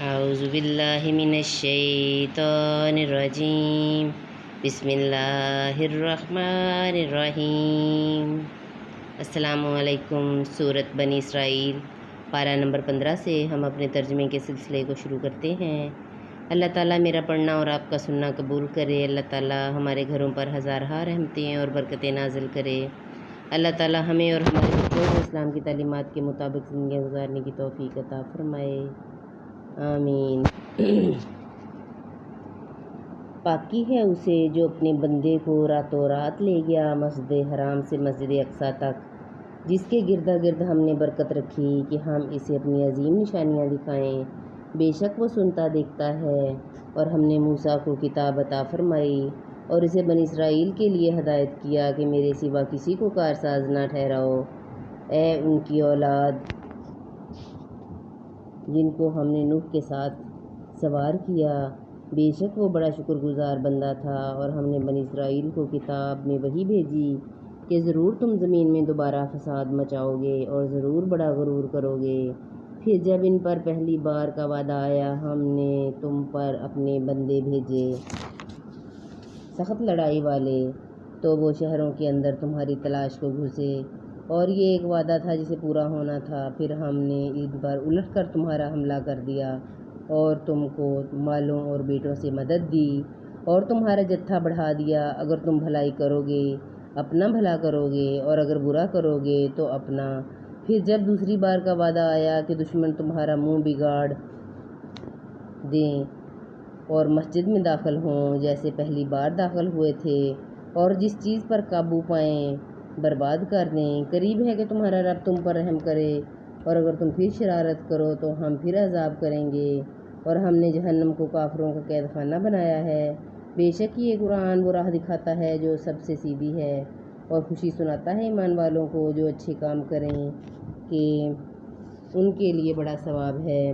اعوذ باللہ من الشیطان الرجیم بسم اللہ الرحمن الرحیم۔ السلام علیکم۔ سورۃ بنی اسرائیل پارہ نمبر 15 سے ہم اپنے ترجمے کے سلسلے کو شروع کرتے ہیں۔ اللہ تعالیٰ میرا پڑھنا اور آپ کا سننا قبول کرے۔ اللہ تعالیٰ ہمارے گھروں پر ہزارہا رحمتیں اور برکتیں نازل کرے۔ اللہ تعالیٰ ہمیں اور ہمارے بچوں کو اسلام کی تعلیمات کے مطابق زندگیاں گزارنے کی توفیق عطا فرمائے، آمین۔ پاکی ہے اسے جو اپنے بندے کو راتوں رات لے گیا مسجد حرام سے مسجد اقصیٰ تک، جس کے گردا گرد ہم نے برکت رکھی کہ ہم اسے اپنی عظیم نشانیاں دکھائیں۔ بے شک وہ سنتا دیکھتا ہے۔ اور ہم نے موسیٰ کو کتاب عطا فرمائی اور اسے بنی اسرائیل کے لیے ہدایت کیا کہ میرے سوا کسی کو کارساز نہ ٹھہراؤ۔ اے ان کی اولاد جن کو ہم نے نوح کے ساتھ سوار کیا، بے شک وہ بڑا شکر گزار بندہ تھا۔ اور ہم نے بنی اسرائیل کو کتاب میں وحی بھیجی کہ ضرور تم زمین میں دوبارہ فساد مچاؤ گے اور ضرور بڑا غرور کرو گے۔ پھر جب ان پر پہلی بار کا وعدہ آیا، ہم نے تم پر اپنے بندے بھیجے سخت لڑائی والے، تو وہ شہروں کے اندر تمہاری تلاش کو گھسے، اور یہ ایک وعدہ تھا جسے پورا ہونا تھا۔ پھر ہم نے ان پر الٹ کر تمہارا حملہ کر دیا اور تم کو مالوں اور بیٹوں سے مدد دی اور تمہارا جتھا بڑھا دیا۔ اگر تم بھلائی کرو گے اپنا بھلا کرو گے، اور اگر برا کرو گے تو اپنا۔ پھر جب دوسری بار کا وعدہ آیا کہ دشمن تمہارا منہ بگاڑ دیں اور مسجد میں داخل ہوں جیسے پہلی بار داخل ہوئے تھے، اور جس چیز پر قابو پائیں برباد کر دیں، قریب ہے کہ تمہارا رب تم پر رحم کرے۔ اور اگر تم پھر شرارت کرو تو ہم پھر عذاب کریں گے۔ اور ہم نے جہنم کو کافروں کا قید خانہ بنایا ہے۔ بے شک یہ قرآن وہ راہ دکھاتا ہے جو سب سے سیدھی ہے، اور خوشی سناتا ہے ایمان والوں کو جو اچھے کام کریں کہ ان کے لیے بڑا ثواب ہے۔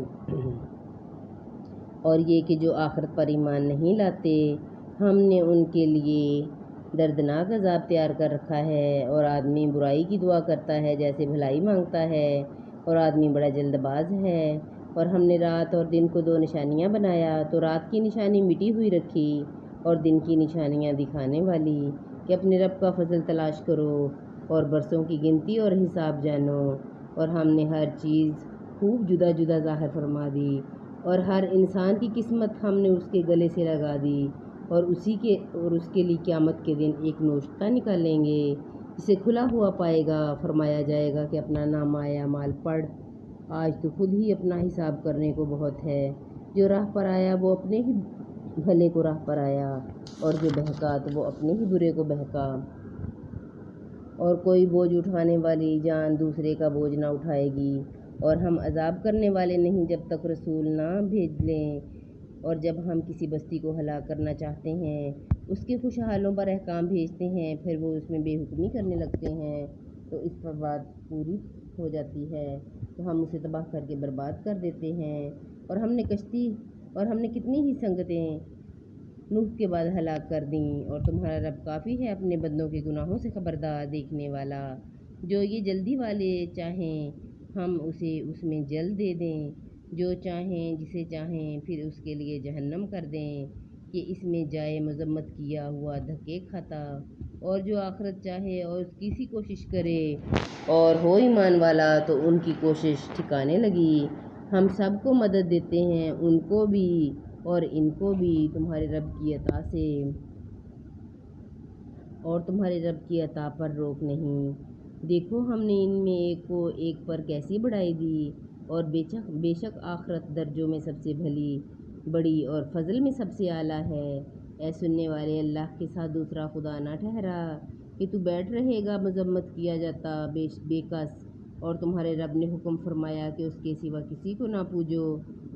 اور یہ کہ جو آخرت پر ایمان نہیں لاتے، ہم نے ان کے لیے دردناک عذاب تیار کر رکھا ہے۔ اور آدمی برائی کی دعا کرتا ہے جیسے بھلائی مانگتا ہے، اور آدمی بڑا جلد باز ہے۔ اور ہم نے رات اور دن کو 2 نشانیاں بنایا، تو رات کی نشانی مٹی ہوئی رکھی اور دن کی نشانیاں دکھانے والی، کہ اپنے رب کا فضل تلاش کرو اور برسوں کی گنتی اور حساب جانو۔ اور ہم نے ہر چیز خوب جدا جدا ظاہر فرما دی، اور ہر انسان کی قسمت ہم نے اس کے گلے سے لگا دی، اور اس کے لیے قیامت کے دن ایک نوشتہ نکالیں گے جسے کھلا ہوا پائے گا۔ فرمایا جائے گا کہ اپنا نامہ اعمال پڑھ، آج تو خود ہی اپنا حساب کرنے کو بہت ہے۔ جو راہ پر آیا وہ اپنے ہی بھلے کو راہ پر آیا، اور جو بہکا تو وہ اپنے ہی برے کو بہکا۔ اور کوئی بوجھ اٹھانے والی جان دوسرے کا بوجھ نہ اٹھائے گی، اور ہم عذاب کرنے والے نہیں جب تک رسول نہ بھیج لیں۔ اور جب ہم کسی بستی کو ہلاک کرنا چاہتے ہیں، اس کے خوشحالوں پر احکام بھیجتے ہیں، پھر وہ اس میں بے حکمی کرنے لگتے ہیں، تو اس پر بات پوری ہو جاتی ہے تو ہم اسے تباہ کر کے برباد کر دیتے ہیں۔ اور ہم نے کتنی ہی سنگتیں نوح کے بعد ہلاک کر دیں۔ اور تمہارا رب کافی ہے اپنے بندوں کے گناہوں سے خبردار، دیکھنے والا۔ جو یہ جلدی والے چاہیں ہم اسے اس میں جل دے دیں، جو چاہیں جسے چاہیں پھر اس کے لیے جہنم کر دیں کہ اس میں جائے مذمت کیا ہوا دھکے کھاتا۔ اور جو آخرت چاہے اور اس کی سی کوشش کرے اور ہو ایمان والا تو ان کی کوشش ٹھکانے لگی۔ ہم سب کو مدد دیتے ہیں، ان کو بھی اور ان کو بھی تمہارے رب کی عطا سے، اور تمہارے رب کی عطا پر روک نہیں۔ دیکھو ہم نے ان میں ایک کو ایک پر کیسی بڑائی دی، اور بے شک آخرت درجوں میں سب سے بڑی اور فضل میں سب سے اعلیٰ ہے۔ اے سننے والے، اللہ کے ساتھ دوسرا خدا نہ ٹھہرا کہ تو بیٹھ رہے گا مذمت کیا جاتا بے کس۔ اور تمہارے رب نے حکم فرمایا کہ اس کے سوا کسی کو نہ پوجو،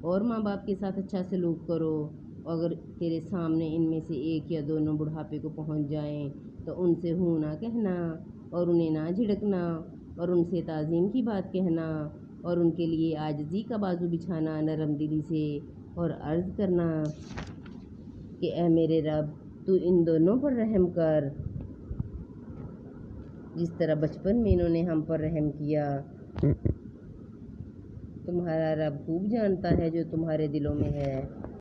اور ماں باپ کے ساتھ اچھا سلوک کرو۔ اگر تیرے سامنے ان میں سے ایک یا دونوں بڑھاپے کو پہنچ جائیں تو ان سے ہوں نہ کہنا، اور انہیں نہ جھڑکنا، اور ان سے تعظیم کی بات کہنا، اور ان کے لیے عاجزی کا بازو بچھانا نرم دلی سے، اور عرض کرنا کہ اے میرے رب تو ان دونوں پر رحم کر جس طرح بچپن میں انہوں نے ہم پر رحم کیا۔ تمہارا رب خوب جانتا ہے جو تمہارے دلوں میں ہے۔